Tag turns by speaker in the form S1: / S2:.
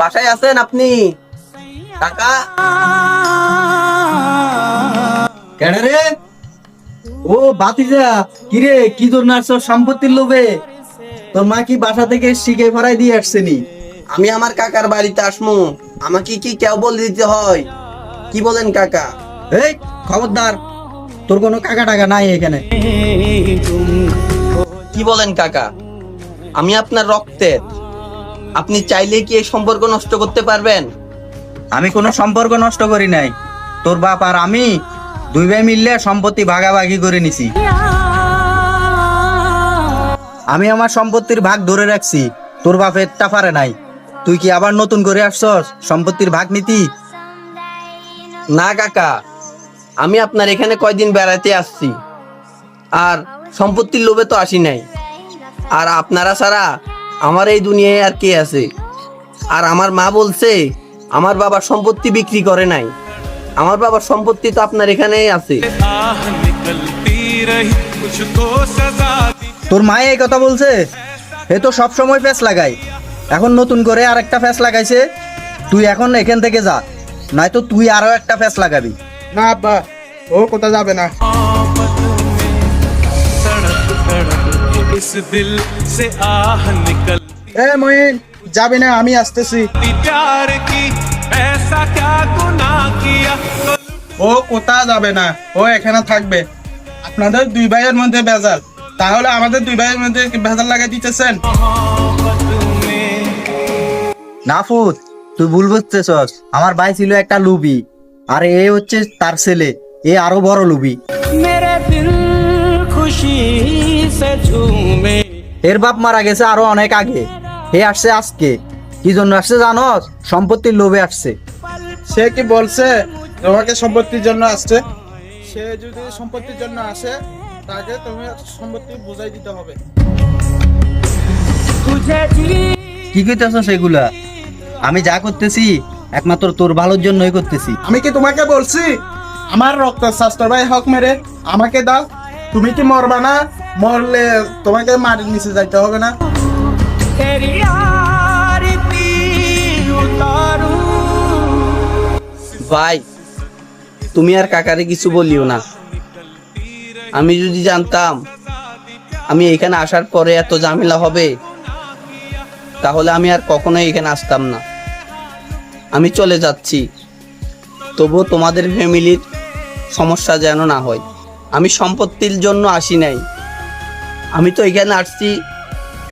S1: বাসায় আছেন আপনি? কাকা
S2: কেন রে? ও বাতিজা, কিরে কি জন্য আসছো সম্পত্তির লোভে? তোর মা কি বাসা থেকে শিখে ফরাই দিয়ে আসছেনি?
S1: আমি আমার কাকার বাড়িতে আসমু, আমাকে কি কেউ বলে দিতে হয়? কি বলেন কাকা?
S2: এই খবরদার, তোর কোনো কাকা টাকা নাই এখানে।
S1: কি বলেন কাকা? আমি আপনার রক্তের, আপনি চাইলে কি এই সম্পর্ক নষ্ট করতে পারবেন?
S2: আমি কোনো সম্পর্ক নষ্ট করি নাই। তোর বাপ আর আমি দুই ভাই মিললে সম্পত্তি ভাগাভাগি করে নিছি। আমি আমার সম্পত্তির ভাগ ধরে রাখছি, তোর বাপের টা পারে নাই। তুই কি আবার নতুন করে আসছস সম্পত্তির ভাগ নীতি?
S1: না কাকা, আমি আপনার এখানে কয়দিন বেড়াতে আসছি, আর সম্পত্তির লোভে তো আসি নাই। আর আপনারা ছাড়া আমার এই দুনিয়ায় আর কে আছে? আর আমার মা বলছে আমার বাবার সম্পত্তি বিক্রি করে নাই। আমার বাবার সম্পত্তি তো আপনার এখানেই আছে।
S2: তোর মায়ে এই কথা বলছে? এ তো সব সময় প্যাঁচ লাগায়, এখন নতুন করে আর একটা প্যাঁচ লাগাইছে। তুই এখন এখান থেকে যা, নয়তো তুই আরো একটা প্যাঁচ লাগাবি।
S3: না আব্বা, ও কোথাও যাবে না। এ মইন, যাবি না? আমি আসতেছি। ও কোথাও যাবে না, ও এখানে থাকবে। আপনাদের দুই ভাইয়ের মধ্যে ভেজাল, তাহলে আমাদের দুই ভাইয়ের মধ্যে ভেজাল লাগাই দিতেছেন।
S2: নাফুত, তুই ভুল বুঝতেছস। আমার ভাই ছিল একটা লুবি, আর এ হচ্ছে তার ছেলে, এ আরো বড় লুবি। এর বাপ মারা গেছে আরো অনেক আগে, এ আসছে আজকে। কি জন্য আসছে জানস? সম্পত্তির লোভে আসছে।
S3: সে কি বলছে তোমাকে সম্পত্তির জন্য আসছে? সে যদি সম্পত্তির জন্য আসে, তাকে তুমি সম্পত্তি বুঝাই দিতে হবে।
S2: কি কইতেছ সেগুলা? আমি যা করতেছি একমাত্র তোর ভালোর জন্যই করতেছি।
S3: আমি কি তোমাকে বলছি আমার রক্ত শাস্ত্র ভাই হক মেরে আমাকে দাও? তুমি কি মরবা না? মরলে তোমাকে মাটির নিচে যাইতে হবে না?
S1: ভাই, তুমি আর কাকারে কিছু বলিও না। আমি যদি জানতাম আমি এখানে আসার পরে এত ঝামেলা হবে, তাহলে আমি আর কখনোই এখানে আসতাম না। আমি চলে যাচ্ছি, তবুও তোমাদের ফ্যামিলির সমস্যা যেন না হয়। আমি সম্পত্তির জন্য আসি নাই, আমি তো এখানে আসছি